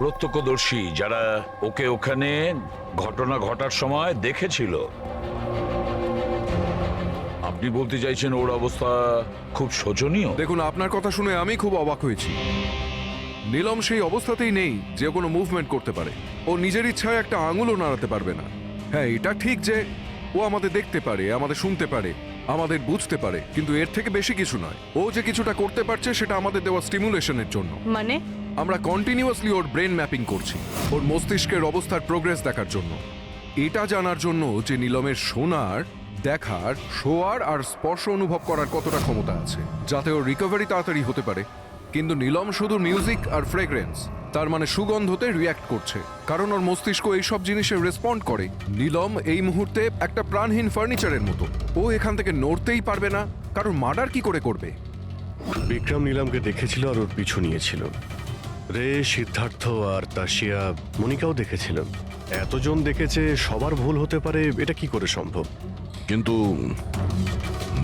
প্রত্যক্ষদর্শী যারা ওকে ওখানে ঘটনা ঘটার সময় দেখেছিল। আপনি বলতে চাইছেন ওর অবস্থা খুব শোচনীয়? দেখুন, আপনার কথা শুনে আমি খুব অবাক হয়েছি। নীলম সেই অবস্থাতেই নেই যে কোনো মুভমেন্ট করতে পারে। ও নিজের ইচ্ছায় একটা আঙুলও নাড়াতে পারবে না। হ্যাঁ, এটা ঠিক যে ও আমাদের দেখতে পারে, আমাদের শুনতে পারে, আমাদের বুঝতে পারে, কিন্তু এর থেকে বেশি কিছু নয়। ও যে কিছুটা করতে পারছে সেটা আমাদের দেওয়া স্টিমুলেশনের জন্য। মানে আমরা কন্টিনিউয়াসলি ওর ব্রেন ম্যাপিং করছি, ওর মস্তিষ্কের অবস্থার প্রোগ্রেস দেখার জন্য। এটা জানার জন্য যে নীলমের শোনার, দেখার, শোয়ার আর স্পর্শ অনুভব করার কতটা ক্ষমতা আছে, যাতে ওর রিকভারি তাড়াতাড়ি হতে পারে। কিন্তু নীলম শুধু মিউজিক আর ফ্রেগ্রেন্স, তার মানে সুগন্ধতে রিয়্যাক্ট করছে, কারণ ওর মস্তিষ্ক এইসব জিনিসে রেসপন্ড করে। নীলম এই মুহূর্তে একটা প্রাণহীন ফার্নিচারের মতো। ও এখান থেকে নড়তেই পারবে না, কারণ মার্ডার কি করে করবে? বিক্রম নীলমকে দেখেছিল আর ওর পিছু নিয়েছিল। রে, সিদ্ধার্থ আর তাশিয়া, মনিকাও দেখেছিল। এতজন দেখেছে, সবার ভুল হতে পারে, এটা কি করে সম্ভব? কিন্তু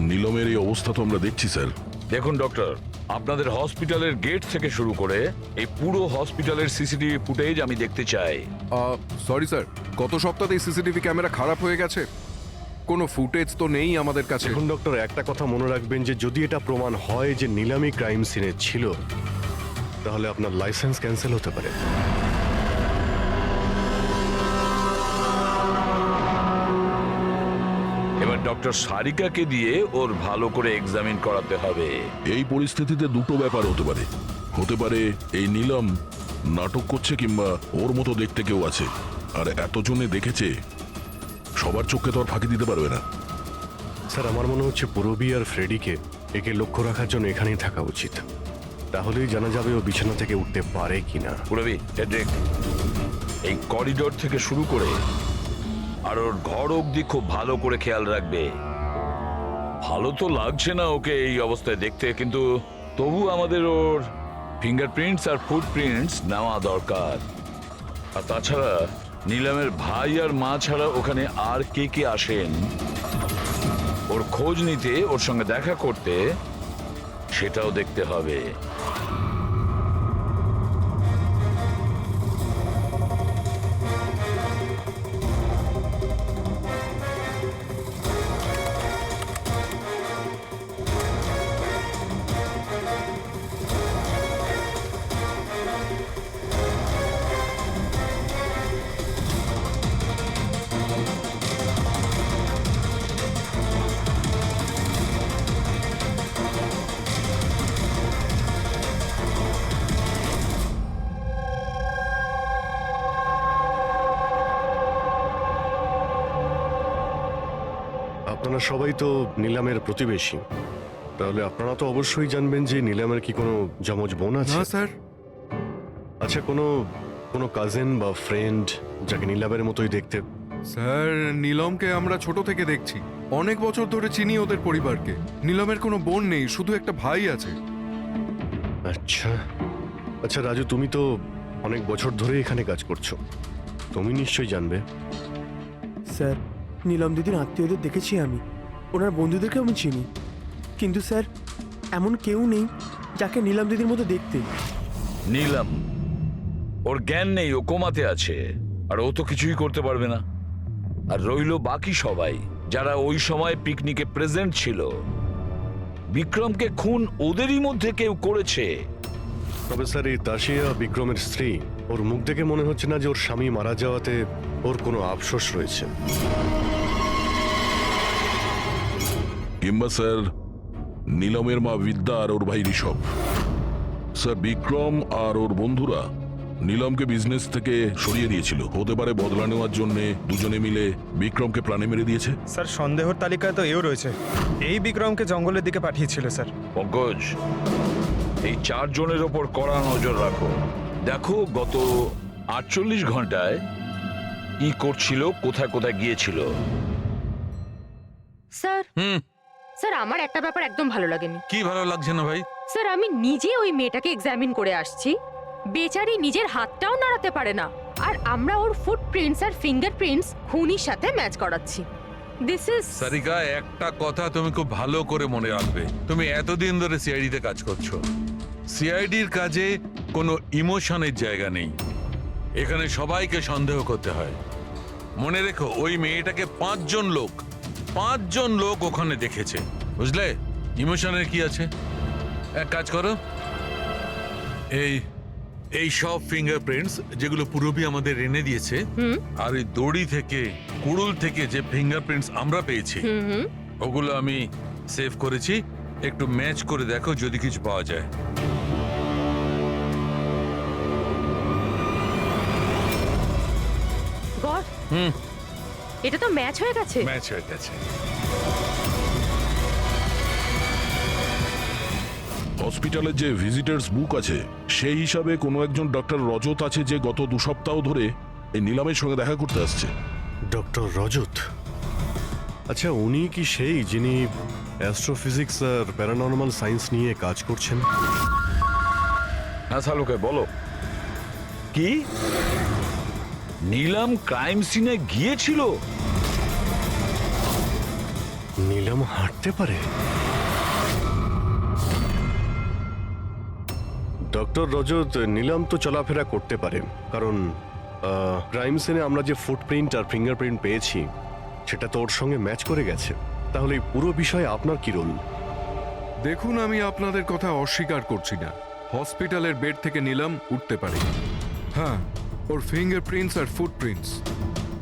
নীলমের এই অবস্থা তো আমরা দেখছি স্যার। দেখুন ডক্টর, আপনাদের হসপিটালের গেট থেকে শুরু করে এই পুরো হসপিটালের সিসিটিভি ফুটেজ আমি দেখতে চাই। সরি স্যার, গত সপ্তাহেই সিসিটিভি ক্যামেরা খারাপ হয়ে গেছে। কোনো ফুটেজ তো নেই আমাদের কাছে। এখন ডক্টর, একটা কথা মনে রাখবেন যে যদি এটা প্রমাণ হয় যে নীলামি ক্রাইম সিনে ছিল, তাহলে আপনার লাইসেন্স ক্যান্সেল হতে পারে। এবার ডক্টর সারিকাকে দিয়ে ওর ভালো করে এক্সামিন করাতে হবে। এই পরিস্থিতিতে দুটো ব্যাপার হতে পারে। হতে পারে এই নীলম নাটক করছে, কিংবা ওর মতো দেখতে কেউ আছে, আর এতজনে দেখেছে, সবার চোখে তো আর ফাঁকি দিতে পারবে না। স্যার, আমার মনে হচ্ছে পুরবি আর ফ্রেডিকে একে লক্ষ্য রাখার জন্য এখানেই থাকা উচিত। তাহলেই জানা যাবে ও বিছানা থেকে উঠতে পারে কিনা। পুরবি, হেড্রিক, এই করিডোর থেকে শুরু করে আর ওর ঘর অবধি খুব ভালো করে খেয়াল রাখবে। ভালো তো লাগছে না ওকে এই অবস্থায় দেখতে, কিন্তু তবু আমাদের ওর ফিঙ্গারপ্রিন্টস আর ফুটপ্রিন্টস নেওয়া দরকার। আর তাছাড়া নীলমের ভাই আর মা ছাড়া ওখানে আর কে কে আসেন ওর খোঁজ নিতে, ওর সঙ্গে দেখা করতে, সেটাও দেখতে হবে। আপনারা সবাই তো নীলামের প্রতিবেশী, তাহলে আপনারা তো অবশ্যই জানবেন যে নীলামের কি কোনো যমজ বোন আছে? না স্যার। আচ্ছা, কোনো কোনো কাজিন বা ফ্রেন্ড যাকে নীলামের মতোই দেখতে? স্যার, নীলমকে আমরা ছোট থেকে দেখছি, অনেক বছর ধরে চিনি ওদের পরিবারকে। নীলমের কোনো বোন নেই, শুধু একটা ভাই আছে। আচ্ছা আচ্ছা রাজু, তুমি তো অনেক বছর ধরে এখানে কাজ করছো, তুমি নিশ্চয়ই জানবে। স্যার, নীলম দিদির আত্মীয়দের দেখেছি আমি, ওনার বন্ধুদেরকে আমি চিনি, কিন্তু স্যার এমন কেউ নেই যাকে নীলম দিদির মতো দেখতে। নীলম, ওর জ্ঞান নেই, ও কোমাতে আছে, আর ও তো কিছুই করতে পারবে না। আর রইল বাকি সবাই যারা ওই সময় পিকনিকে প্রেজেন্ট ছিল। বিক্রমকে খুন ওদেরই মধ্যে কেউ করেছে। তবে স্যার, এই তাশিয়া বিক্রমের স্ত্রী, ওর মুখ দেখে মনে হচ্ছে না যে ওর স্বামী মারা যাওয়াতে ওর কোনো আফসোস রয়েছে। কিংবা স্যার নীলমের মা বিদ্যা আর ওর ভাই ঋষভ। স্যার, বিক্রম আর ওর বন্ধুরা নীলমকে বিজনেস থেকে সরিয়ে দিয়েছিল। হতে পারে বদলা নেওয়ার জন্য দুজনে মিলে বিক্রমকে প্রাণে মেরে দিয়েছে। স্যার, সন্দেহর তালিকায় তো এও রয়েছে। এই বিক্রমকে জঙ্গলের দিকে পাঠিয়েছিল স্যার। পঙ্কজ, এই 4 জনের ওপর কড়া নজর রাখো। দেখো গত 48 ঘন্টায় কি করছিল, কোথায় কোথায় গিয়েছিল। স্যার, স্যার আমার একটা ব্যাপার একদম ভালো লাগেনি। কি ভালো লাগছে না ভাই? স্যার, আমি নিজে ওই মেয়েটাকে এক্সামিন করে আসছি, বেচারি নিজের হাতটাও নাড়াতে পারে না, আর আমরা ওর ফুটপ্রিন্টস আর ফিঙ্গারপ্রিন্টস খুনির সাথে ম্যাচ করাচ্ছি। দিস ইজ সারিকা, একটা কথা তুমি খুব ভালো করে মনে রাখবে। তুমি এতদিন ধরে সিআইডি তে কাজ করছো। সিআইডির কাজে কোনো ইমোশনের জায়গা নেই। এখানে সবাইকে সন্দেহ করতে হয়। মনে রেখো, ওই মেয়েটাকে 5 জন লোক ওখানে দেখেছে, বুঝলে? ইমোশনের কি আছে? এক কাজ করো, এই সব ফিঙ্গারপ্রিন্টস যেগুলো পূরবী আমাদের এনে দিয়েছে, আর এই দড়ি থেকে, কুড়ুল থেকে যে ফিঙ্গারপ্রিন্টস আমরা পেয়েছি, ওগুলো আমি সেভ করেছি। একটু ম্যাচ করে দেখো যদি কিছু পাওয়া যায়। গড, এটা তো ম্যাচ হয়ে গেছে। ম্যাচ হয়ে গেছে। হসপিটালের যে ভিজিটার্স বুক আছে সেই হিসাবে কোনো একজন ডক্টর রজত আছে যে গত 2 সপ্তাহ ধরে এই নিলামের সঙ্গে দেখা করতে আসছে। ডক্টর রজত? আচ্ছা, উনি কি সেই যিনি অ্যাস্ট্রোফিজিক্স আর প্যারানর্মাল সায়েন্স নিয়ে কাজ করছেন? হ্যাঁ শালুকে বলো। কি নিলাম ক্রাইম সিনে গিয়েছিল? নিলাম হাঁটতে পারে? ডক্টর রজত, নিলাম তো চলাফেরা করতে পারে, কারণ ক্রাইম সিনে আমরা যে ফুটপ্রিন্ট আর ফিঙ্গারপ্রিন্ট পেয়েছি সেটা তো ওর সঙ্গে ম্যাচ করে গেছে। তাহলে এই পুরো বিষয়ে আপনার কি রোল? দেখুন, আমি আপনাদের কথা অস্বীকার করছি না। হসপিটালের বেড থেকে নিলাম উঠতে পারে। হ্যাঁ, ওর ফিঙ্গারপ্রিন্টস আর ফুটপ্রিন্টস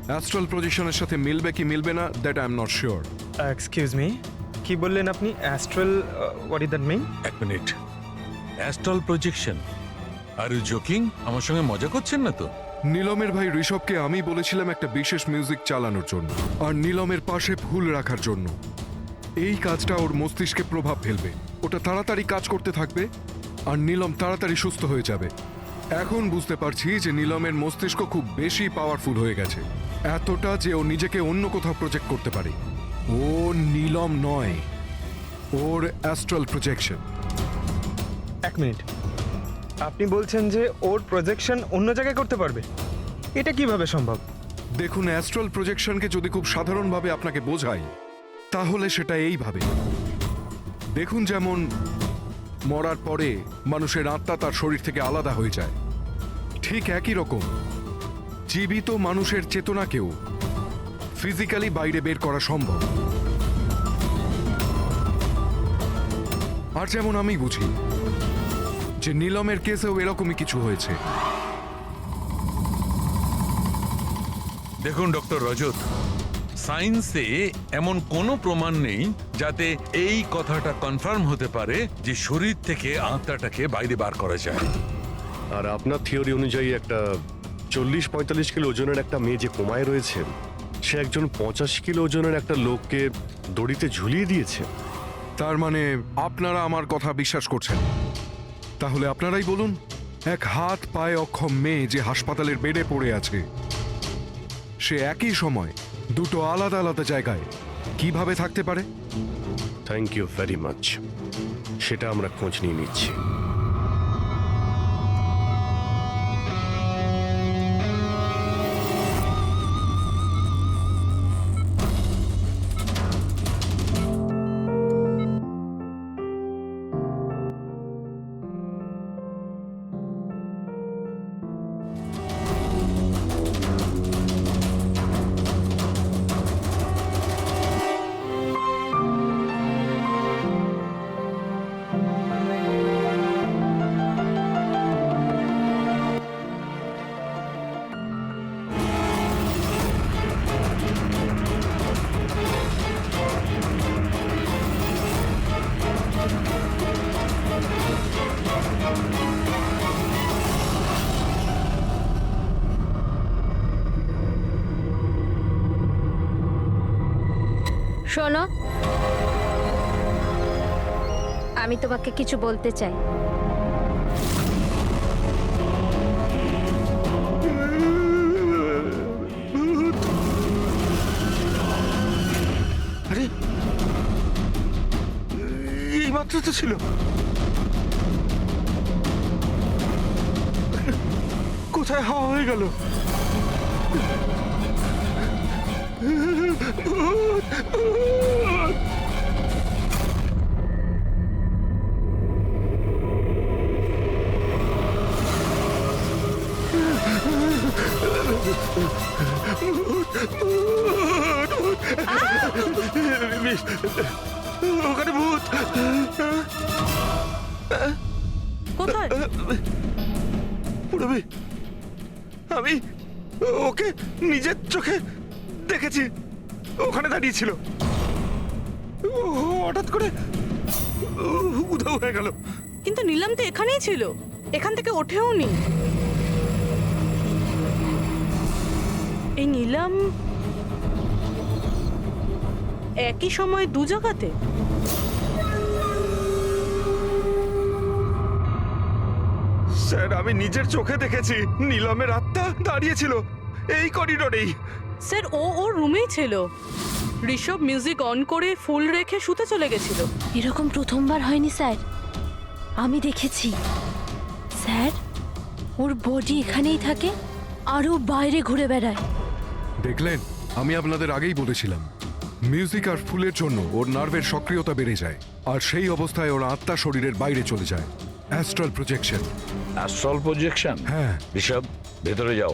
অ্যাস্ট্রাল পজিশনের সাথে মিলবে কি মিলবে না, that I am not sure. Excuse me, কি বললেন আপনি? Astral, what is that mean? এক মিনিট। Astral projection? Are you joking? আমার সঙ্গে মজা করছেন না তো? নীলমের ভাই ঋষভকে আমি বলেছিলাম একটা বিশেষ মিউজিক চালানোর জন্য আর নীলমের পাশে ফুল রাখার জন্য। এই কাজটা ওর মস্তিষ্কে প্রভাব ফেলবে, ওটা তাড়াতাড়ি কাজ করতে থাকবে আর নীলম তাড়াতাড়ি সুস্থ হয়ে যাবে। এখন বুঝতে পারছি যে নীলমের মস্তিষ্ক খুব বেশি পাওয়ারফুল হয়ে গেছে, এতটা যে ও নিজেকে অন্য কোথাও প্রজেক্ট করতে পারে। ও নীলম নয়, ওর অ্যাস্ট্রাল প্রজেকশন। এক মিনিট, আপনি বলছেন যে ওর প্রজেকশন অন্য জায়গায় করতে পারবে? এটা কিভাবে সম্ভব? দেখুন, অ্যাস্ট্রাল প্রজেকশনকে যদি খুব সাধারণভাবে আপনাকে বোঝাই তাহলে সেটা এইভাবে। দেখুন, যেমন মরার পরে মানুষের আত্মা তার শরীর থেকে আলাদা হয়ে যায়, ঠিক একই রকম জীবিত মানুষের চেতনাকেও ফিজিক্যালি বাইরে বের করা সম্ভব। আর যেমন আমি বুঝি যে নীলমের কেসেও এরকমই কিছু হয়েছে। দেখুন ডক্টর রজত, সায়েন্সে এমন কোনো প্রমাণ নেই যাতে এই কথাটা কনফার্ম হতে পারে যে শরীর থেকে আত্মাটাকে বাইরে বার করা যায়। আর আপনার থিওরি অনুযায়ী একটা 40-45 কিলো ওজনের একটা মেয়ে যে কোমায় রয়েছে, সে একজন 85 কিলো ওজনের একটা লোককে দড়িতে ঝুলিয়ে দিয়েছে। তার মানে আপনারা আমার কথা বিশ্বাস করছেন? তাহলে আপনারাই বলুন, এক হাত পায়ে অক্ষম মেয়ে যে হাসপাতালের বেডে পড়ে আছে, সে একই সময় দুটো আলাদা আলাদা জায়গায় কিভাবে থাকতে পারে? থ্যাংক ইউ ভেরি মাচ, সেটা আমরা খোঁজ নিয়ে নিচ্ছি। শোনো, আমি তোমাকে কিছু বলতে চাই। আরে, এই মাত্র তো ছিল। কোথায় হাওয়া হয়ে গেল? ওখানে ভূত। কোথায়? পুরবি, আমি ওকে নিজের চোখে দেখেছি, ওখানে দাঁড়িয়ে ছিল। ও হঠাৎ করে উধাও হয়ে গেল। কিন্তু নিলাম তো এখানেই ছিল, এখান থেকে ওঠেও নি। এই নিলাম একই সময় দু জায়গাতে? স্যার, আমি নিজের চোখে দেখেছি নিলামের আত্মা দাঁড়িয়েছিল এই করিডোরেই। স্যার, ও ওর রুমেই ছিল। ঋষভ মিউজিক অন করে ফুল রেখে শুতে চলে গেছিল। এরকম প্রথমবার হয়নি স্যার, আমি দেখেছি। স্যার, ওর বডি এখানেই থাকে আর ও বাইরে ঘুরে বেড়ায়। দেখলেন, আমি আপনাদের আগেই বলেছিলাম মিউজিক আর ফুলের জন্য ওর নার্ভের সক্রিয়তা বেড়ে যায়, আর সেই অবস্থায় ওর আত্মা শরীরের বাইরে চলে যায়। Astral projection. Astral projection? হ্যাঁ। ঋষভ, ভেতরে যাও,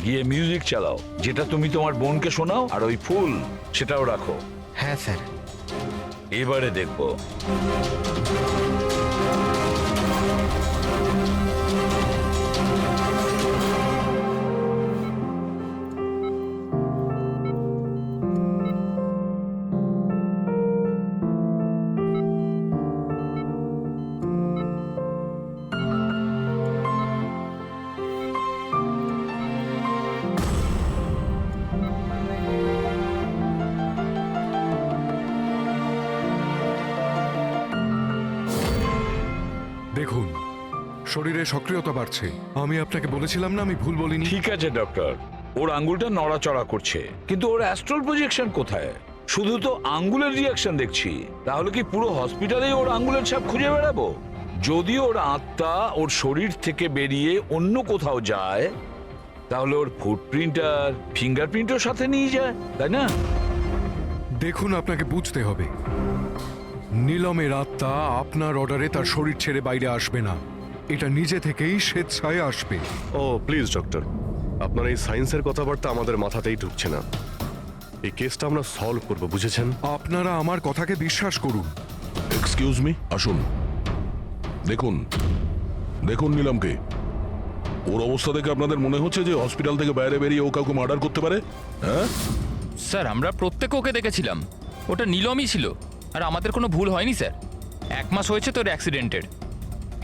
গিয়ে মিউজিক চালাও, যেটা তুমি তোমার বোনকে শোনাও, আর ওই ফুল সেটাও রাখো। হ্যাঁ স্যার। এবারে দেখবো। দেখুন, শরীরে সক্রিয়তা বাড়ছে। আমি আপনাকে বলেছিলাম না আমি ভুল বলিনি? ঠিক আছে ডক্টর, ওর আঙ্গুলটা নড়াচড়া করছে, কিন্তু ওর অ্যাস্ট্রাল প্রজেকশন কোথায়? শুধু তো আঙ্গুলের রিয়াকশন দেখছি। তাহলে কি পুরো হসপিটালেই ওর আঙ্গুলের ছাপ খুঁজে বেড়াবো? যদি ওর আত্মা ওর শরীর থেকে বেরিয়ে অন্য কোথাও যায়, তাহলে ওর ফুটপ্রিন্ট আর ফিঙ্গারপ্রিন্টও সাথে নিয়ে যায়, তাই না? দেখুন, আপনাকে বুঝতে হবে, নীলমের আত্মা আপনার অর্ডারে তার শরীর ছেড়ে বাইরে আসবে না। এটা নিজে থেকেই স্বেচ্ছায় আসবে। ও প্লিজ ডক্টর, আপনার এই সায়েন্সের কথাবার্তা আমাদের মাথাতেই ঢুকছে না। এই কেসটা আমরা সলভ করব, বুঝেছেন? আপনারা আমার কথাকে বিশ্বাস করুন। এক্সকিউজ মি, আসুন। দেখুন, দেখুন নিলামকে। ওর অবস্থা দেখে আপনাদের মনে হচ্ছে যে হসপিটাল থেকে বাইরে বেরিয়ে ও কাউকে মার্ডার করতে পারে? হ্যাঁ স্যার, আমরা প্রত্যেকে ওকে দেখেছিলাম। ওটা নীলমই ছিল, আর আমাদের কোনো ভুল হয়নি স্যার। 1 মাস হয়েছে তোর অ্যাক্সিডেন্টের।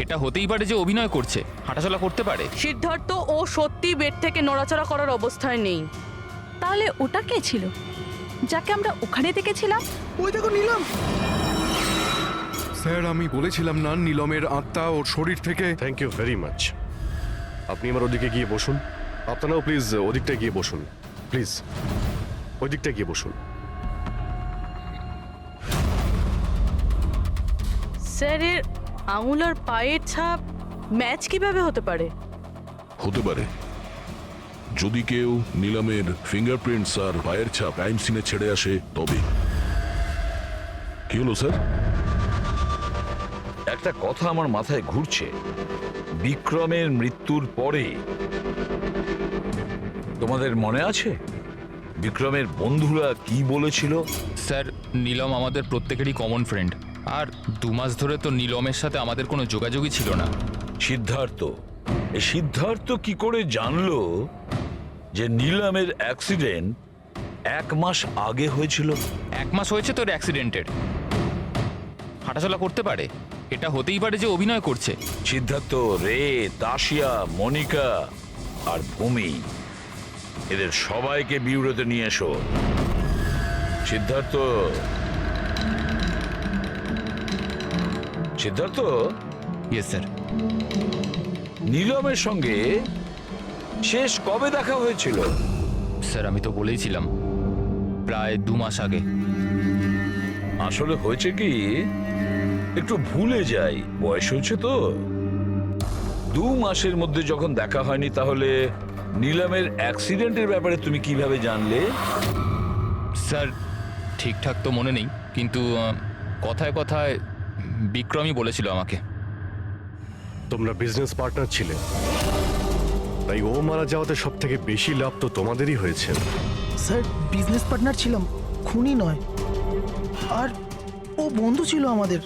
এটা হতেই পারে যে অভিনয় করছে, হাঁটাচলা করতে পারে। সিদ্ধার্থ, ও সত্যি বেড থেকে নড়াচড়া করার অবস্থায় নেই। তাহলে ওটা কে ছিল যাকে আমরা ওখানে দেখেছিলাম? ওই দেখো নিলাম। স্যার, আমি বলেছিলাম না নীলমের আত্মা ওর শরীর থেকে। Thank you very much. আপনি আমার ওদিকে গিয়ে বসুন। আপনারাও প্লিজ ওদিকটা গিয়ে বসুন, প্লিজ ওই দিকটা গিয়ে বসুন। স্যার, এর আঙুল আর পায়ের ছাপ ম্যাচ কিভাবে হতে পারে? হতে পারে যদি কেউ নিলামের ফিঙ্গারপ্রিন্টস আর পায়ের ছাপ ক্রাইম সিনে ছেড়ে আসে তবে। কি হলো স্যার? একটা কথা আমার মাথায় ঘুরছে। বিক্রমের মৃত্যুর পরে তোমাদের মনে আছে বিক্রমের বন্ধুরা কি বলেছিল? স্যার, নীলম আমাদের প্রত্যেকেরই কমন ফ্রেন্ড, আর 2 মাস ধরে তো নীলমের সাথে আমাদের কোনো যোগাযোগই ছিল না। সিদ্ধার্থ, এই সিদ্ধার্থ কি করে জানলো যে নিলামের অ্যাক্সিডেন্ট 1 মাস আগে হয়েছিল? 1 মাস হয়েছে তোর অ্যাক্সিডেন্টের, হাঁটাচলা করতে পারে। এটা হতেই পারে যে অভিনয় করছে। সিদ্ধার্থ, রে, তাশিয়া, মনিকা আর ভূমি, এদের সবাইকে বিউরোতে নিয়ে এসো। Siddharth, Siddharth, yes sir. নীলমের সঙ্গে শেষ কবে দেখা হয়েছিল? স্যার, আমি তো বলেইছিলাম, প্রায় 2 মাস আগে। আসলে হয়েছে কি, একটু ভুলে যাই, বয়স হয়েছে তো। 2 মাসের মধ্যে যখন দেখা হয়নি, তাহলে নিলামের অ্যাক্সিডেন্টের ব্যাপারে তুমি কিভাবে জানলে? স্যার, ঠিকঠাক তো মনে নেই, কিন্তু কথায় কথায় বিক্রমই বলেছিল আমাকে। তোমরা বিজনেস পার্টনার ছিলে, তাই ও মারা যাওয়াতে সব থেকে বেশি লাভ তো তোমাদেরই হয়েছে। স্যার বিজনেস পার্টনার ছিলাম, খুনি নয়। আর ও বন্ধু ছিল আমাদের,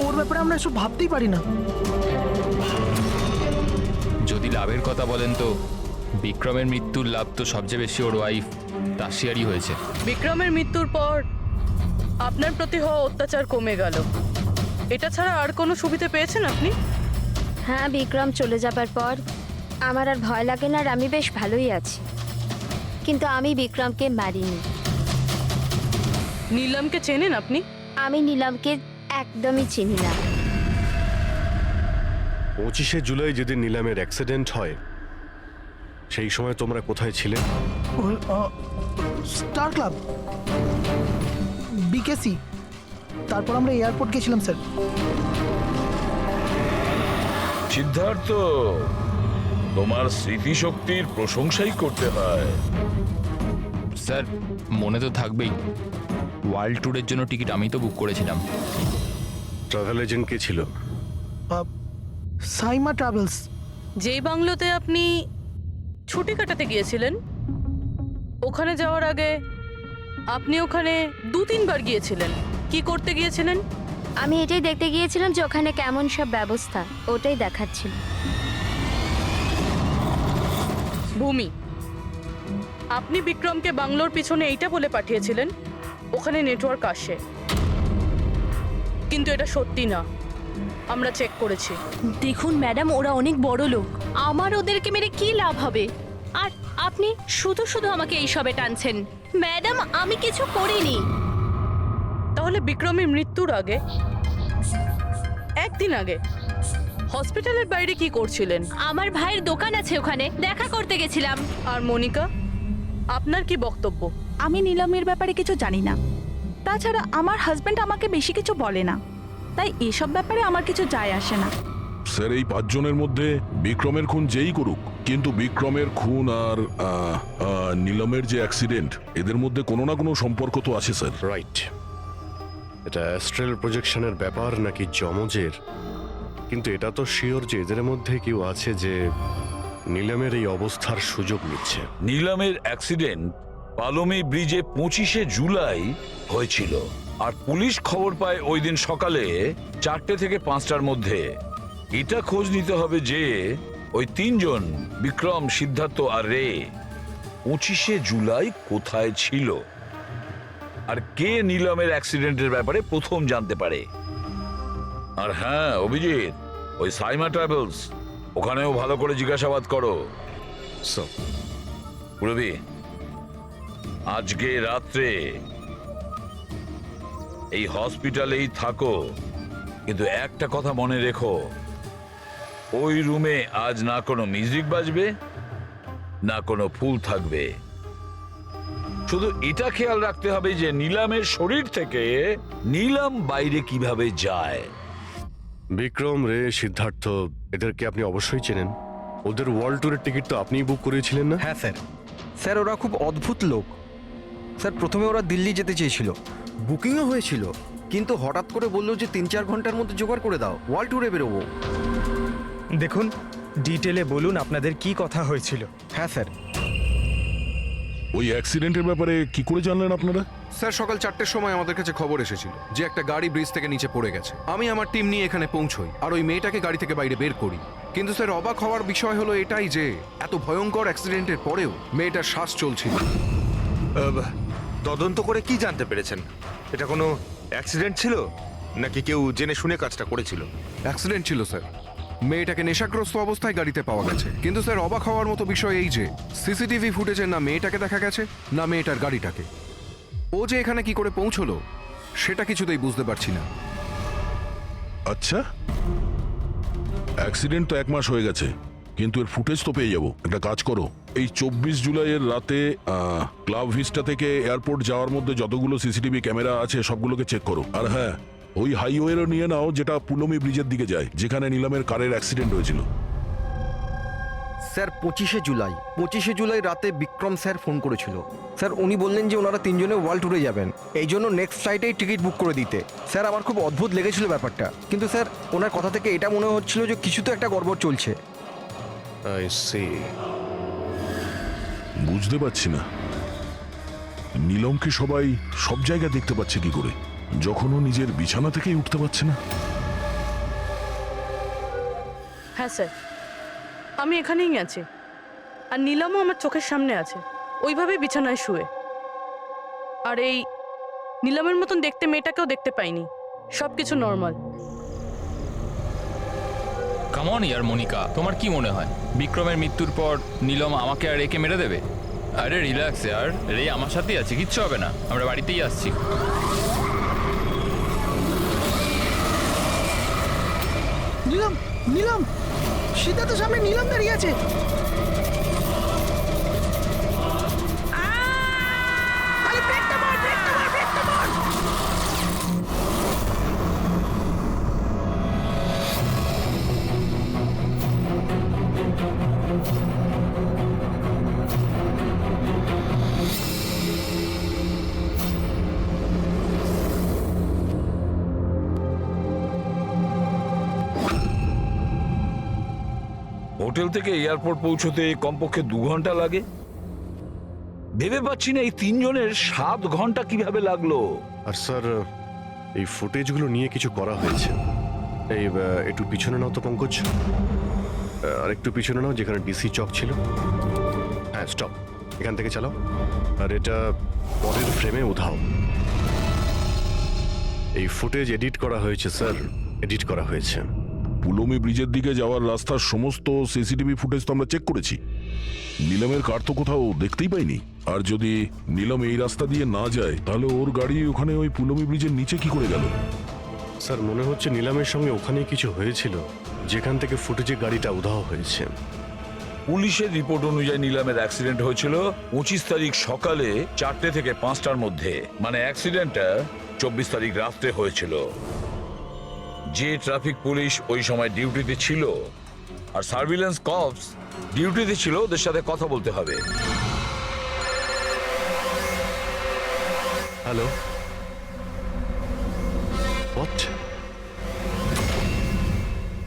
ওর ব্যাপারে আমরা এসব ভাবতেই পারি না। যদি লাভের কথা বলেন তো বিক্রমের মৃত্যুর লাভ তো সবচেয়ে বেশি ওর ওয়াইফ তাসিয়ারই হয়েছে। বিক্রমের মৃত্যুর পর আপনার প্রতি হওয়া অত্যাচার কমে গেল, এটা ছাড়া আর কোনো সুবিধা পেয়েছেন আপনি? হ্যাঁ, বিক্রম চলে যাবার পর আমার আর ভয় লাগে না, আর আমি বেশ ভালোই আছি। কিন্তু আমি বিক্রমকে মারিনি। নীলমকে চেনেন আপনি? আমি নীলমকে একদমই চিনি না। 25শে জুলাই যেদিন নিলামের অ্যাক্সিডেন্ট হয় সেই সময় তোমরা কোথায় ছিলে? স্টার ক্লাব, বিকেসি, তারপর আমরা এয়ারপোর্ট গেছিলাম স্যার। সিদ্ধার্থ, তোমার স্মৃতিশক্তির প্রশংসাই করতে হয়। স্যার মনে তো থাকবেই, ওয়ার্ল্ড ট্যুরের জন্য টিকিট আমি তো বুক করেছিলাম। ট্রাভেল এজেন্ট কে ছিল? সাইমা ট্রাভেলস। যেই বাংলোতে আপনি ছুটি কাটাতে গিয়েছিলেন, ওখানে যাওয়ার আগে আপনি ওখানে 2-3 বার গিয়েছিলেন। কি করতে গিয়েছিলেন? আমি এটাই দেখতে গিয়েছিলাম যে ওখানে কেমন সব ব্যবস্থা, ওটাই দেখাচ্ছিল। ভূমি, আপনি বিক্রমকে বাংলোর পিছনে এইটা বলে পাঠিয়েছিলেন ওখানে নেটওয়ার্ক আসে, কিন্তু এটা সত্যি না, আমরা চেক করেছি। দেখুন ম্যাডাম, ওরা অনেক বড় লোক, আমার ওদেরকে মেরে কি লাভ হবে? আর আপনি শুধু শুধু আমাকে এইসবে টানছেন। ম্যাডাম, আমি কিছু করিনি। তাহলে বিক্রমের মৃত্যুর আগে, একদিন আগে হসপিটালের বাইরে কি করছিলেন? আমার ভাইয়ের দোকান আছে, ওখানে দেখা করতে গেছিলাম। আর মনিকা, আপনার কি বক্তব্য? আমি নীলমের ব্যাপারে কিছু জানি না, তাছাড়া আমার হাজবেন্ড আমাকে বেশি কিছু বলে না, তাই এসব ব্যাপারে আমার কিছু যায় আসে না। স্যার এই 5 জনের মধ্যে বিক্রমের খুন যেই করুক, কিন্তু বিক্রমের খুন আর নীলমের যে অ্যাক্সিডেন্ট, এদের মধ্যে কোনো না কোনো সম্পর্ক তো আছে স্যার। রাইট, এটা অ্যাস্ট্রাল প্রজেকশনের ব্যাপার নাকি যমজের, কিন্তু এটা তো শিওর যে এদের মধ্যে কেউ আছে যে নিলামের এই অবস্থার সুযোগ নিচ্ছে। নিলামের অ্যাক্সিডেন্ট পালোমি ব্রিজে 25শে জুলাই হয়েছিল, আর পুলিশ খবর পায় ওই দিন সকালে 4টে থেকে 5টার মধ্যে। এটা খোঁজ নিতে হবে যে ওই 3 জন বিক্রম, সিদ্ধার্থ আর রে 25শে জুলাই কোথায় ছিল, আর কে নিলামের অ্যাক্সিডেন্টের ব্যাপারে প্রথম জানতে পারে। আর হ্যাঁ অভিজিৎ, ওই সাইমা ট্রাভেলস, ওখানেও ভালো করে জিজ্ঞাসাবাদ করো। পুরবি, আজকে রাত্রে এই হসপিটালেই থাকো, কিন্তু একটা কথা মনে রেখো, ওই রুমে আজ না কোনো মিউজিক বাজবে না কোনো ফুল থাকবে। শুধু এটা খেয়াল রাখতে হবে যে নিলামের শরীর থেকে নিলাম বাইরে কিভাবে যায়। বিক্রম, রে, সিদ্ধার্থ, এদেরকে আপনি অবশ্যই চেনেন। ওদের ওয়ার্ল্ড ট্যুরের টিকিট তো আপনিই বুক করিয়েছিলেন না? হ্যাঁ স্যার। স্যার ওরা খুব অদ্ভুত লোক। স্যার প্রথমে ওরা দিল্লি যেতে চেয়েছিল, বুকিংও হয়েছিল, কিন্তু হঠাৎ করে বললো যে 3-4 ঘন্টার মধ্যে জোগাড় করে দাও, ওয়ার্ল্ড ট্যুরে বেরোবো। দেখুন, ডিটেলে বলুন আপনাদের কি কথা হয়েছিল। হ্যাঁ স্যার। ওই অ্যাক্সিডেন্টের ব্যাপারে কি করে জানলেন আপনারা? স্যার সকাল 4টের সময় আমাদের কাছে খবর এসেছিল যে একটা গাড়ি ব্রিজ থেকে নিচে পড়ে গেছে। আমি আমার টিম নিয়ে এখানে পৌঁছই আর ওই মেয়েটাকে গাড়ি থেকে বাইরে বের করি। কিন্তু স্যার অবাক হওয়ার বিষয় হলো এটাই যে এত ভয়ঙ্কর অ্যাক্সিডেন্টের পরেও মেয়েটার শ্বাস চলছিল। তদন্ত করে কি জানতে পেরেছেন? এটা কোনো অ্যাক্সিডেন্ট ছিল নাকি কেউ জেনে শুনে কাজটা করেছিল? অ্যাক্সিডেন্ট ছিল স্যার। মেয়েটাকে নেশাগ্রস্ত অবস্থায় গাড়িতে পাওয়া গেছে। কিন্তু স্যার অবাক হওয়ার মতো বিষয় এই যে সিসিটিভি ফুটেজে না মেয়েটাকে দেখা গেছে না মেয়েটার গাড়িটাকে। ও যে এখানে কি করে পৌঁছলো সেটা কিছুতেই বুঝতে পারছি না। আচ্ছা, অ্যাক্সিডেন্ট তো 1 মাস হয়ে গেছে, কিন্তু এর ফুটেজ তো পেয়ে যাবো। একটা কাজ করো, এই 24 জুলাইয়ের রাতে ক্লাব ভিস্টা থেকে এয়ারপোর্ট যাওয়ার মধ্যে যতগুলো সিসিটিভি ক্যামেরা আছে সবগুলোকে চেক করো। আর হ্যাঁ, ওই হাইওয়েরও নিয়ে নাও যেটা পুলমি ব্রিজের দিকে যায়, যেখানে নিলামের কারের অ্যাক্সিডেন্ট হয়েছিল। স্যার 25শে জুলাই রাতে বিক্রম স্যার ফোন করেছিল। স্যার উনি বললেন যে ওনারা 3 জনে ওয়ার্ল্ড ট্যুরে যাবেন, এই জন্য নেক্সট ফ্লাইটেই টিকিট বুক করে দিতে। স্যার আমার খুব অদ্ভুত লেগেছিল ব্যাপারটা, কিন্তু স্যার ওনার কথা থেকে এটা মনে হচ্ছিল যে কিছু তো একটা গড়বড় চলছে। I see. বুঝতে পারছি না নীলমকে সবাই সব জায়গায় দেখতে পাচ্ছে কি করে, যখন ও নিজের বিছানা থেকেই উঠতে পারছে না। হ্যাঁ স্যার, আমি এখানেই আছি, আর নীলমও আমার চোখের সামনে আছে, ওইভাবে বিছানায় শুয়ে। আর এই নীলমের মতন দেখতে মেয়েটাকেও দেখতে পাইনি, সবকিছু নর্মাল। কামন ইয়ার মনিকা, তোমার কি মনে হয় বিক্রমের মৃত্যুর পর নীলম আমাকে আর রেকে মেরে দেবে? আরে রিল্যাক্স ইয়ার, রে আমার সাথেই আছে, কিচ্ছু হবে না, আমরা বাড়িতেই আসছি। নীলম, নীলম, সিদ্ধার্থের সামনে নীলম দাঁড়িয়ে আছে। আরে ব্রেকটা মার, ব্রেকটা মার, ব্রেকটা মার। হোটেল থেকে এয়ারপোর্ট পৌঁছতে কমপক্ষে 2 ঘন্টা লাগে। ভেবে পাচ্ছি না এই 3 জনের 7 ঘন্টা কিভাবে লাগলো। আর স্যার, এই ফুটেজগুলো নিয়ে কিছু করা হয়েছে। এই একটু পিছনে নাও তো পঙ্কজ, আর একটু পিছনে নাও যেখানে ডিসি চক ছিল। হ্যাঁ, স্টপ, এখান থেকে চালাও। আর এটা পরের ফ্রেমে উধাও। এই ফুটেজ এডিট করা হয়েছে স্যার, এডিট করা হয়েছে। পুলমি ব্রিজের দিকে যাওয়ার রাস্তার সমস্ত সিসিটিভি ফুটেজ তো আমরা চেক করেছি। নীলমের কার তো কোথাও দেখতেই পাইনি। আর যদি নীলম এই রাস্তা দিয়ে না যায়, তাহলে ওর গাড়ি ওখানে ওই পুলমি ব্রিজের নিচে কি করে গেল? স্যার, মনে হচ্ছে নীলামের সঙ্গে ওখানেই কিছু হয়েছিল, যেখান থেকে ফুটেজে গাড়িটা উধাও হয়েছে। পুলিশের রিপোর্ট অনুযায়ী নীলামের অ্যাক্সিডেন্ট হয়েছিল 25 তারিখ সকালে 4টে থেকে 5টার মধ্যে, মানে অ্যাক্সিডেন্টটা 24 তারিখ রাত্রে হয়েছিল। যে ট্রাফিক পুলিশ ওই সময় ডিউটিতে ছিল আর সার্ভিলেন্স কপস ডিউটিতে ছিল, ওদের সাথে কথা বলতে হবে। Hello, what?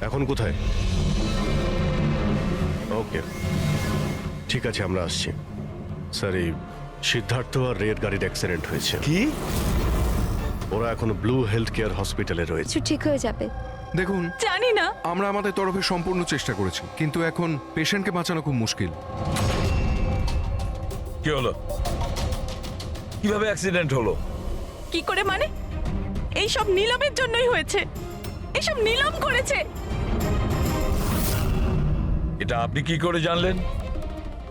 এখন কোথায়? ওকে, ঠিক আছে, আমরা আসছি। স্যার, এই সিদ্ধার্থ আর রের গাড়ির অ্যাক্সিডেন্ট হয়েছে। কি? ওরা এখন ব্লু হেলথ কেয়ার হসপিটালে রয়েছে। ঠিক হয়ে যাবে। দেখুন, জানি না। আমরা আমাদের তরফে সম্পূর্ণ চেষ্টা করেছি, কিন্তু এখন পেশেন্টকে বাঁচানো খুব মুশকিল। কি হলো? কিভাবে অ্যাক্সিডেন্ট হলো? কি করে মানে? এই সব নীলমের জন্যই হয়েছে, এসব নীলম করেছে। এটা আপনি কি করে জানলেন?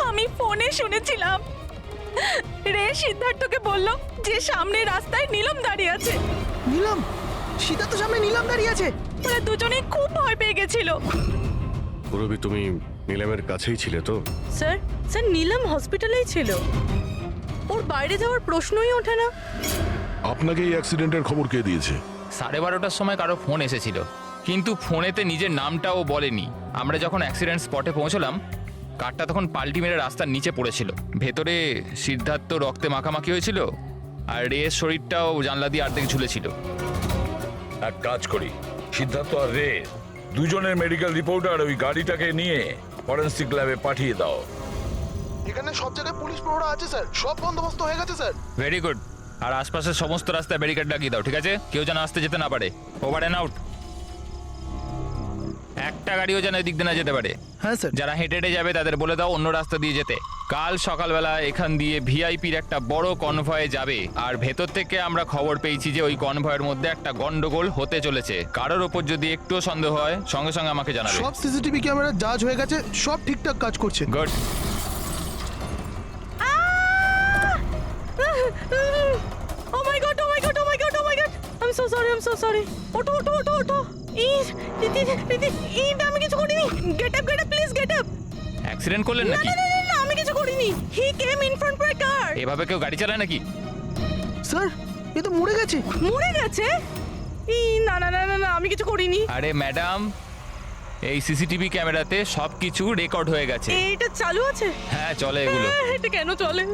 আমি ফোনে শুনেছিলাম, রে সিদ্ধার্থকে বলল যে সামনে রাস্তায় নীলম দাঁড়িয়ে আছে। নীলম, সিদ্ধার্থের সামনে নীলম দাঁড়িয়ে আছে। ওরা দুজনেই খুব ভয় পেয়ে গেছিল। পুরবি, তুমি নীলামের কাছেই ছিলে তো? স্যার, স্যার নীলম হসপিটালেই ছিল, ওর বাইরে যাওয়ার প্রশ্নই ওঠে না। আপনাকে এই অ্যাক্সিডেন্টের খবর কে দিয়েছে? 12:30টার সময় কারো ফোন এসেছিল, কিন্তু ফোনেতে নিজের নামটাও বলেনি। আমরা যখন অ্যাক্সিডেন্ট স্পটে পৌঁছলাম, কারটা তখন পাল্টি মেরে রাস্তার নিচে পড়েছিল। ভেতরে সিদ্ধার্থ রক্তে মাখামাখি হয়েছিল, আর রের শরীরটাও জানলা দিয়ে অর্ধেক ঝুলেছিল। এক কাজ করি, সিদ্ধার্থ আর রে দুজনের মেডিকেল রিপোর্ট আর ওই গাড়িটাকে নিয়ে ফরেন্সিক ল্যাবে পাঠিয়ে দাও। এখানে সব জায়গায় পুলিশ প্রহরা আছে স্যার, সব বন্দোবস্ত হয়ে গেছে স্যার। Very good. আর আশপাশের সমস্ত রাস্তায় ব্যারিকেড লাগিয়ে দাও, ঠিক আছে? কেউ যেন আসতে যেতে না পারে। Over and out. একটা গাড়িও যেন এদিক দিয়ে না যেতে পারে। হ্যাঁ স্যার। যারা হেঁটে হেঁটে যাবে তাদের বলে দাও অন্য রাস্তা দিয়ে যেতে। কাল সকালবেলা এখান দিয়ে ভিআইপির একটা বড় কনভয়ে যাবে, আর ভেতর থেকে আমরা খবর পেয়েছি যে ওই কনভয়ের মধ্যে একটা গন্ডগোল হতে চলেছে। কারোর ওপর যদি একটুও সন্দেহ হয়, সঙ্গে সঙ্গে আমাকে জানাবে। সব সিসিটিভি ক্যামেরা জাজ হয়ে গেছে, সব ঠিকঠাক কাজ করছে। Good. Oh my god, oh my god, oh my god, oh my god. I'm so sorry, I'm so sorry. ওঠো, ওঠো, ওঠো, ওঠো। আমি কিছু করিনি। Get up, please get up. Accident করলেন নাকি? না, আমি কিছু করিনি। He came in front of my car. এভাবে কেউ গাড়ি চালায় নাকি? স্যার, এ তো মরে গেছে। মরে গেছে? না, আমি কিছু করিনি। আরে ম্যাডাম, এই সিসিটিভি ক্যামেরাতে সবকিছু রেকর্ড হয়ে গেছে। এটা চালু আছে? হ্যাঁ, চলে এগুলো। এটা কেন চলে?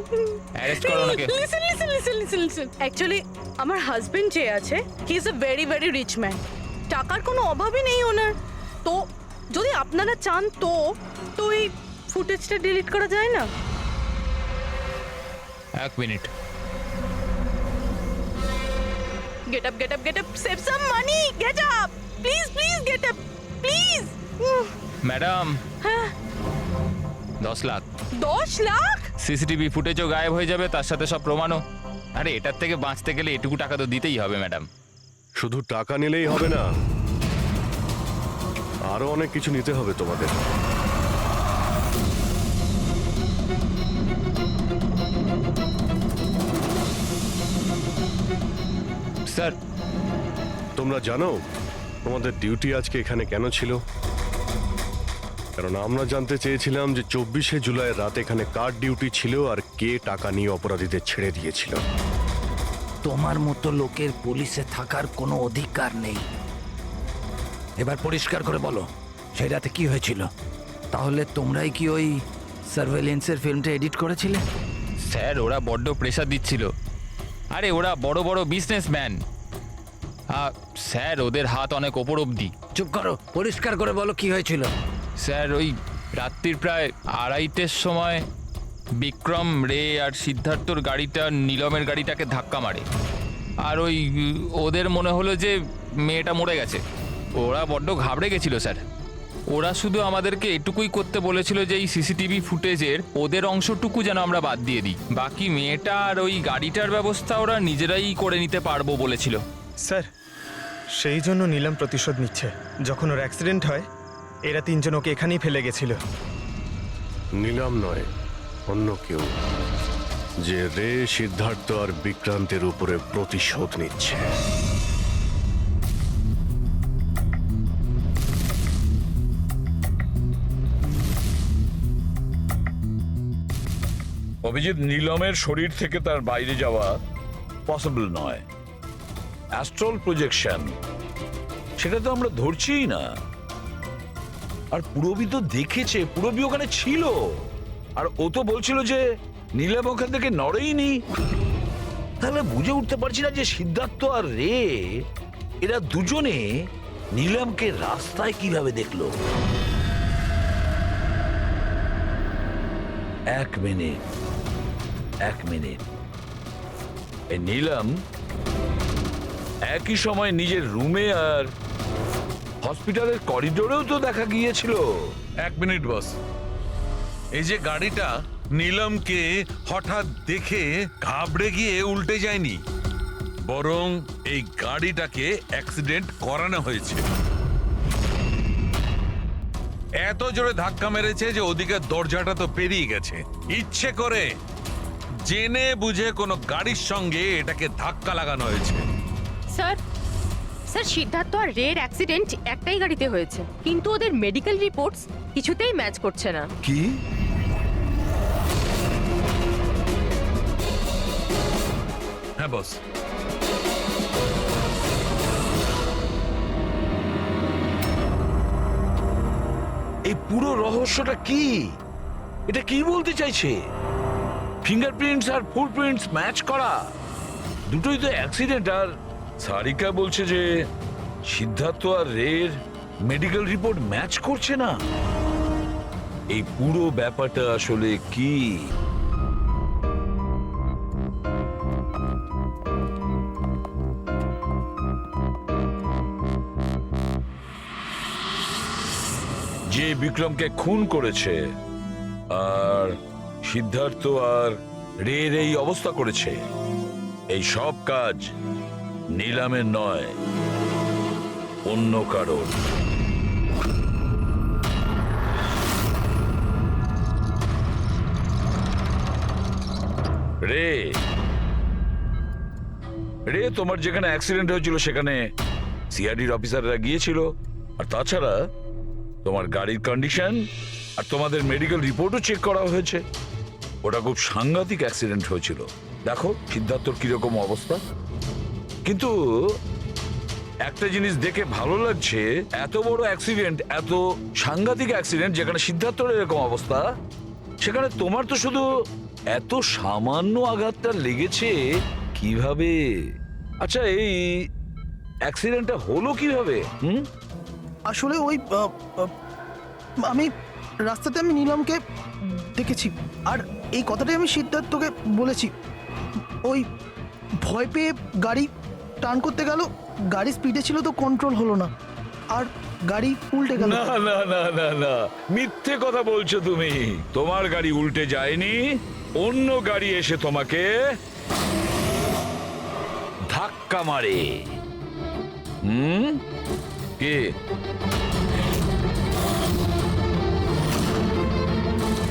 অ্যারেস্ট করো ওনাকে। লিসেন। অ্যাকচুয়ালি আমার হাজবেন্ড যে আছে, he is a very very rich man. টাকার কোনো অভাবই নেই ওনার। তো যদি আপনারা চান তো তো এই ফুটেজটা ডিলিট করা যায় না? এক মিনিট। Get up, get up, get up, save some money, get up, please, please, get up, please. Madam, 10 lakh. 10 lakh? CCTV ফুটেজও গায়েব হয়ে যাবে, তার সাথে সব প্রমাণও। আরে এটার থেকে বাঁচতে গেলে এটুকু টাকা তো দিতেই হবে ম্যাডাম। শুধু টাকা নিলেই হবে না, আরো অনেক কিছু নিতে হবে তোমাদের। স্যার, তোমরা জানো তোমাদের ডিউটি আজকে এখানে কেন ছিল? কারণ আমরা জানতে চেয়েছিলাম যে 24শে জুলাই রাত এখানে কার ডিউটি ছিল আর কে টাকা নিয়ে অপরাধীদের ছেড়ে দিয়েছিল। তোমার মতো লোকের পুলিশে থাকার কোনো অধিকার নেই। এবার পরিষ্কার করে বলো, সেই রাতে কি হয়েছিল? তাহলে তোমরাই কি ওই সার্ভেলেন্সের ফিল্মটা এডিট করেছিলে? স্যার ওরা বড্ড প্রেশার দিচ্ছিল। আরে ওরা বড় বড় বিজনেসম্যান, স্যার ওদের হাত অনেক ওপর অবধি। চুপ করো, পরিষ্কার করে বলো কি হয়েছিল। স্যার ওই রাত্রির প্রায় 2:30টার সময় বিক্রম, রে আর সিদ্ধার্থর গাড়িটা নীলমের গাড়িটাকে ধাক্কা মারে। আর ওই ওদের মনে হলো যে মেয়েটা মরে গেছে। ওরা বড্ড ঘাবড়ে গেছিল স্যার। ওরা শুধু আমাদেরকে এটুকুই করতে বলেছিল যে এই সিসিটিভি ফুটেজের ওদের অংশটুকু যেন আমরা বাদ দিয়ে দিই, বাকি মেয়েটা আর ওই গাড়িটার ব্যবস্থা ওরা নিজেরাই করে নিতে পারবো বলেছিল। স্যার, সেই জন্য নীলম প্রতিশোধ নিচ্ছে। যখন ওর অ্যাক্সিডেন্ট হয় এরা তিনজন ওকে এখানেই ফেলে গেছিল। নিলাম নয়, অন্য কেউ, যে রে, সিদ্ধার্থ আর বিক্রান্তের উপরে প্রতিশোধ নিচ্ছে। অভিজিৎ, নীলমের শরীর থেকে তার বাইরে যাওয়া পসিবল নয়। অ্যাস্ট্রাল প্রজেকশন, সেটা তো আমরা ধরছিই না। আর পুরবী তো দেখেছে, পুরবী ওখানে ছিল, আর ও তো বলছিল যে নীলম ওখান থেকে নড়েইনি। তাহলে বুঝে উঠতে পারছি না যে সিদ্ধার্থ আর রে এরা দুজনে নীলমকে রাস্তায় কিভাবে দেখলো। এক মিনিট, এই নীলম একই সময় নিজের রুমে আর হসপিটালের করিডোরেও তো দেখা গিয়েছিল। 1 মিনিট বস, এই যে গাড়িটা নীলমকে হঠাৎ দেখে ঘাবড়ে গিয়ে উল্টে যায়নি, বরং এই গাড়িটাকে অ্যাক্সিডেন্ট করানো হয়েছে। এত জোরে ধাক্কা মেরেছে যে ওদিকে দরজাটা তো পেরিয়ে গেছে। ইচ্ছে করে জেনে বুঝে কোনো গাড়ির সঙ্গে এটাকে ধাক্কা লাগানো হয়েছে। স্যার, সিদ্ধার্থ আর রের অ্যাক্সিডেন্ট একটাই গাড়িতে হয়েছে, কিন্তু ওদের মেডিকেল রিপোর্টস কিছুতেই ম্যাচ করছে না। কি? হ্যাঁ বস, এই পুরো রহস্যটা কি? এটা কি বলতে চাইছে? ফিঙ্গারপ্রিন্টস আর ফুটপ্রিন্টস ম্যাচ করা, দুটোই তো অ্যাক্সিডেন্ট। আর সারিকা বলছে যে সিদ্ধার্থ আর রের মেডিকেল রিপোর্ট ম্যাচ করছে না। এই পুরো ব্যাপারটা আসলে কি? যে বিক্রমকে খুন করেছে আর সিদ্ধার্থ আর রের এই অবস্থা করেছে, এই সব কাজ নীলামের নয়, অন্য কারোর। রে তোমার যেখানে অ্যাক্সিডেন্ট হয়েছিল সেখানে সিআইডির অফিসাররা গিয়েছিল। আর তাছাড়া তোমার গাড়ির কন্ডিশন আর তোমাদের মেডিকেল রিপোর্টও চেক করা হয়েছে। ওটা খুব সাংঘাতিক অ্যাক্সিডেন্ট হয়েছিল। দেখো সিদ্ধার্থর কিরকম অবস্থা। কিন্তু একটা জিনিস দেখে ভালো লাগছে, এত বড় অ্যাক্সিডেন্ট, এত সাংঘাতিক অ্যাক্সিডেন্ট যেখানে সিদ্ধার্থর এরকম অবস্থা, সেখানে তোমার তো শুধু এত সামান্য আঘাতটা লেগেছে কিভাবে? আচ্ছা, এই অ্যাক্সিডেন্টটা হলো কিভাবে? আসলে ওই আমি রাস্তাতে আমি নীলমকে দেখেছি, আর এই কথাটাই আমি সিদ্ধার্থকে বলেছি। ওই ভয় পেয়ে গাড়ি টার্ন করতে গেল, গাড়ি স্পিডে ছিল তো কন্ট্রোল হলো না, আর গাড়ি উল্টে গেল। না না না না না, মিথ্যে কথা বলছো তুমি। তোমার গাড়ি উল্টে যায়নি, অন্য গাড়ি এসে তোমাকে ধাক্কা মারে। কে?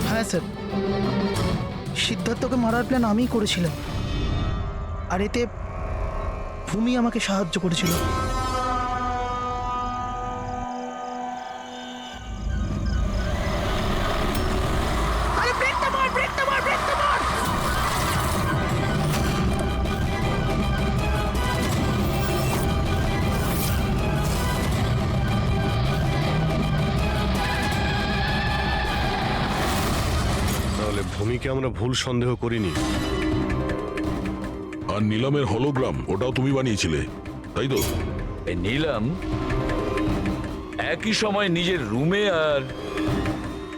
হ্যাঁ স্যার, সিদ্ধার্থকে মারার প্ল্যান আমিই করেছিলাম, আর এতে ভূমি আমাকে সাহায্য করেছিল। আরে ব্রেকটা মার, ব্রেকটা মার, ব্রেকটা মার! তাহলে ভূমিকে আমরা ভুল সন্দেহ করিনি। আর নিলামের হলোগ্রাম ওটাও তুমি বানিয়েছিলে, তাই তো? এই নিলাম একই সময় নিজের রুমে আর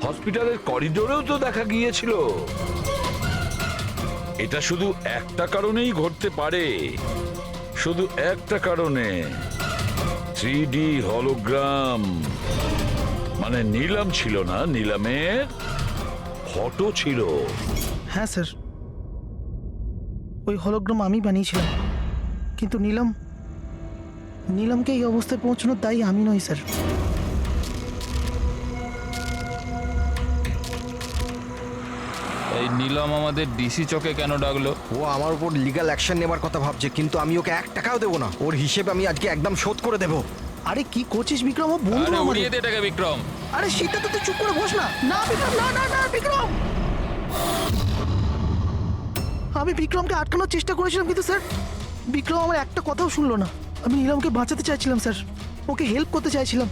হসপিটালের করিডোরেও তো দেখা গিয়েছিল। এটা শুধু একটা কারণেই ঘটতে পারে, শুধু একটা কারণে। 3D হলোগ্রাম মানে নিলাম ছিল না, নিলামের ফটো ছিল। হ্যাঁ স্যার, ওই হলোগ্রাম আমি বানিয়েছিলাম, কিন্তু নীলমকে এই অবস্থায় পৌঁছানোর দায়ী আমি নই স্যার। এই নিলাম আমাদের ডিসি চকে কেন ডাকলো? ও আমার উপর লিগ্যাল অ্যাকশন নেবার কথা ভাবছে, কিন্তু আমি ওকে 1 টাকাও দেবো না। ওর হিসেবে আমি আজকে একদম শোধ করে দেবো। আরে কি করছিস বিক্রম? ও বন্ধু আরে আমাদের। উড়িয়ে দে এটাকে বিক্রম। আরে সেটা তো তুই চুপ করে বস না। না বিক্রম, না না না বিক্রম! আমি বিক্রমকে আটকানোর চেষ্টা করেছিলাম, কিন্তু স্যার বিক্রম আমার একটা কথাও শুনলো না। আমি নীলমকে বাঁচাতে চাইছিলাম স্যার, ওকে হেল্প করতে চাইছিলাম,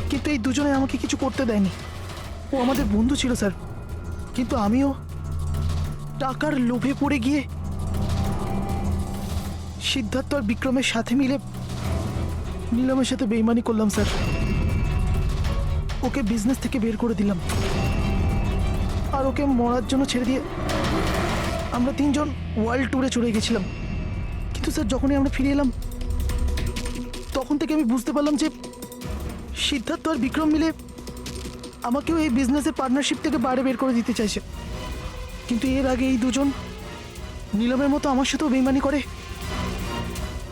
কিন্তু এই দুজনে আমাকে কিছু করতে দেয়নি। ও আমাদের বন্ধু ছিল স্যার, কিন্তু আমিও টাকার লোভে পড়ে গিয়ে সিদ্ধার্থ আর বিক্রমের সাথে মিলে নীলমের সাথে বেইমানি করলাম স্যার। ওকে বিজনেস থেকে বের করে দিলাম, আর ওকে মরার জন্য ছেড়ে দিয়ে আমরা 3 জন ওয়ার্ল্ড ট্যুরে চলে গেছিলাম। কিন্তু স্যার যখনই আমরা ফিরে এলাম, তখন থেকে আমি বুঝতে পারলাম যে সিদ্ধার্থ আর বিক্রম মিলে আমাকেও এই বিজনেসের পার্টনারশিপ থেকে বাইরে বের করে দিতে চাইছে। কিন্তু এর আগে এই দুজন নীলমের মতো আমার সাথেও বেইমানি করে।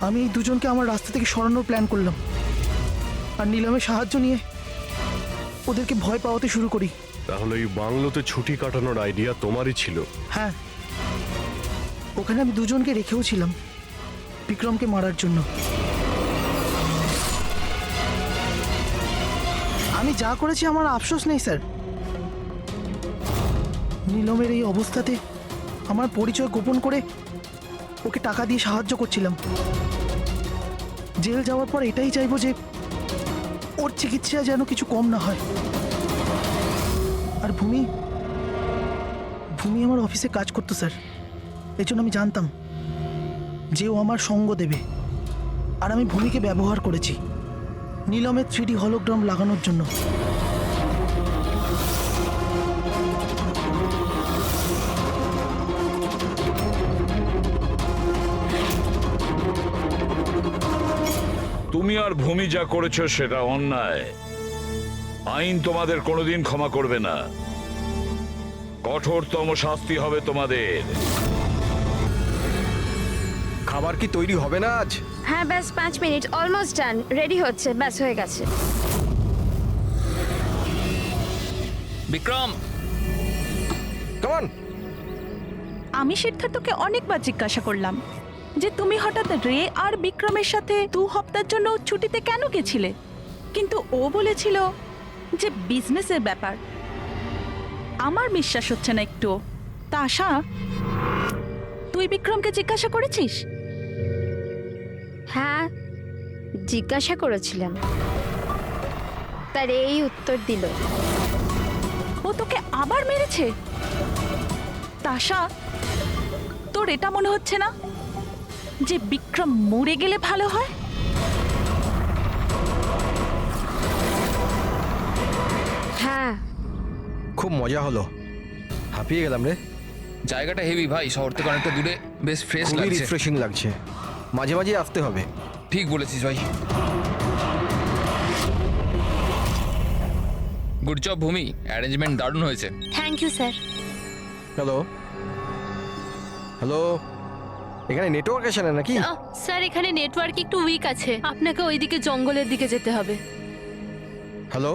আমি এই দুজনকে আমার রাস্তা থেকে সরানোর প্ল্যান করলাম, আর নীলমের সাহায্য নিয়ে ওদেরকে ভয় পাওয়াতে শুরু করি। তাহলে এই বাংলোতে ছুটি কাটানোর আইডিয়া তোমারই ছিল? হ্যাঁ, ওখানে আমি দুজনকে রেখেও ছিলাম বিক্রমকে মারার জন্য। আমি যা করেছি আমার আফসোস নেই স্যার। নীলমের এই অবস্থাতে আমার পরিচয় গোপন করে ওকে টাকা দিয়ে সাহায্য করছিলাম। জেল যাওয়ার পর এটাই চাইবো যে ওর চিকিৎসা যেন কিছু কম না হয়। আর ভূমি আমার অফিসে কাজ করতো স্যার, এই জন্য আমি জানতাম যে ও আমার সঙ্গ দেবে, আর আমি ভূমিকে ব্যবহার করেছি নীলমের 3D হলোগ্রাম লাগানোর জন্য। তুমি আর ভূমি যা করেছো সেটা অন্যায়। আইন তোমাদের কোনোদিন ক্ষমা করবে না, কঠোরতম শাস্তি হবে তোমাদের। খাবার কি তৈরি হবে না আজ? হ্যাঁ ব্যাস 5 মিনিট, অলমোস্ট ডান, রেডি হচ্ছে, ব্যাস হয়ে গেছে। Vikram come on. আমি সিদ্ধার্থকে অনেকবার জিজ্ঞাসা করলাম যে তুমি হঠাৎ রে আর বিক্রমের সাথে 2 হপ্তার জন্য ছুটিতে কেন গেছিলে, কিন্তু ও বলেছিল যে বিজনেসের ব্যাপার। আমার বিশ্বাস হচ্ছে না একটু। তা আশা, তুই বিক্রমকে জিজ্ঞাসা করেছিস? হ্যাঁ জিজ্ঞাসা করেছিলাম, তার এই উত্তর দিল। ও তোকে আবার মেরেছে? তাশা, তোর এটা মনে হচ্ছে না যে বিক্রম মরে গেলে ভালো হয়? হ্যাঁ খুব মজা হলো, হাঁপিয়ে গেলাম রে। জায়গাটা হেভি ভাই, শহর থেকে অনেকটা দূরে, বেশ ফ্রেশ খুবই লাগছে। রিফ্রেশিং লাগছে, মাঝে মাঝে আসতে হবে। ঠিক বলেছিস ভাই। গুড জব ভূমি, অ্যারেঞ্জমেন্ট দারুণ হয়েছে। Thank you sir. Hello hello, এখানে নেটওয়ার্ক আসে না নাকি? স্যার এখানে নেটওয়ার্ক একটু উইক আছে, আপনাকে ওইদিকে জঙ্গলের দিকে যেতে হবে। হ্যালো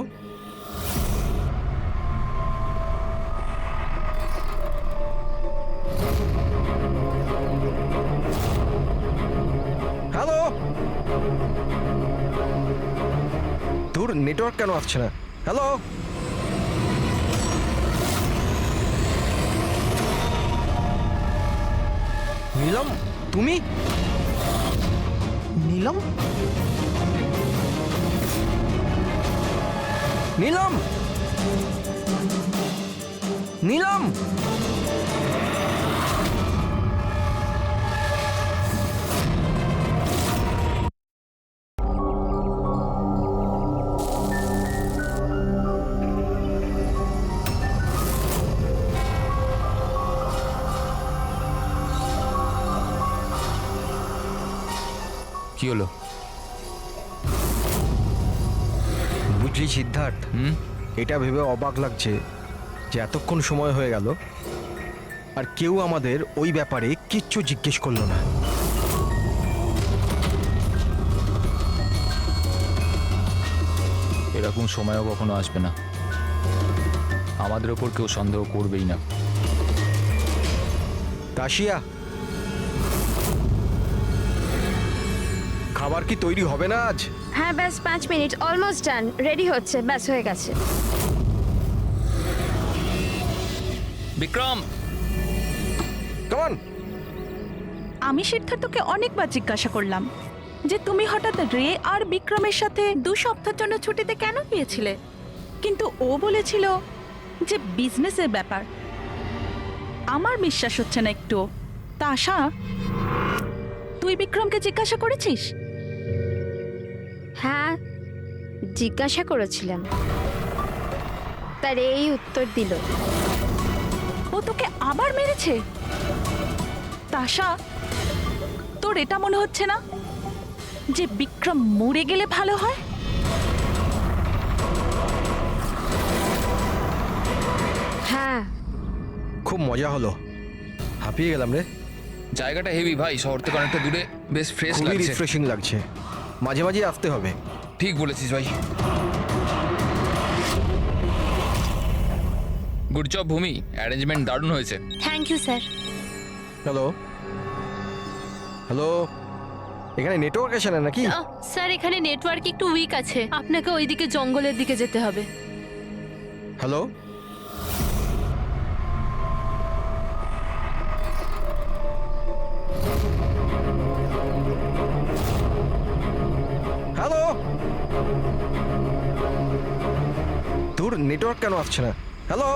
হ্যালো, দূর নেটওয়ার্ক কেন আসছে না? হ্যালো নীলম, তুমি? নীলম? নীলম, নীলম, কি হলো? বুঝলি সিদ্ধার্থ, এটা ভেবে অবাক লাগছে যে এতক্ষণ সময় হয়ে গেল আর কেউ আমাদের ওই ব্যাপারে কিচ্ছু জিজ্ঞেস করলো না। এরকম সময়ও কখনো আসবে না, আমাদের ওপর কেউ সন্দেহ করবেই না। তাশিয়া, খাবার কি তৈরি হবে না আজ? হ্যাঁ ব্যাস 5 মিনিট, অলমোস্ট ডান, রেডি হচ্ছে, ব্যাস হয়ে গেছে। বিক্রম, কেমন? আমি সিদ্ধার্থকে অনেকবার জিজ্ঞাসা করলাম যে তুমি হঠাৎ রে আর বিক্রমের সাথে 2 সপ্তাহের জন্য ছুটিতে কেন গিয়েছিলে, কিন্তু ও বলেছিল যে বিজনেসের ব্যাপার। আমার বিশ্বাস হচ্ছে না একটু। তা আশা, তুই বিক্রমকে জিজ্ঞাসা করেছিস? হ্যাঁ জিজ্ঞাসা করেছিলাম, তার এই উত্তর দিল। ও তোকে আবার মেরেছে? তাশা, তোর এটা মনে হচ্ছে না যে বিক্রম মরে গেলে ভালো হয়? হ্যাঁ খুব মজা হলো, হাঁপিয়ে গেলাম রে। জায়গাটা হেভি ভাই, শহর থেকে অনেকটা দূরে, বেশ ফ্রেশ খুবই লাগছে। রিফ্রেশিং লাগছে, মাঝে মাঝে আসতে হবে। ঠিক বলেছিস ভাই। গুড জব ভূমি, অ্যারেঞ্জমেন্ট দারুণ হয়েছে। Thank you sir. Hello hello, এখানে নেটওয়ার্ক আসে না নাকি? স্যার এখানে নেটওয়ার্ক একটু উইক আছে, আপনাকে ওইদিকে জঙ্গলের দিকে যেতে হবে। হ্যালো হ্যালো, দূর নেটওয়ার্ক কেন আসছে না? হ্যালো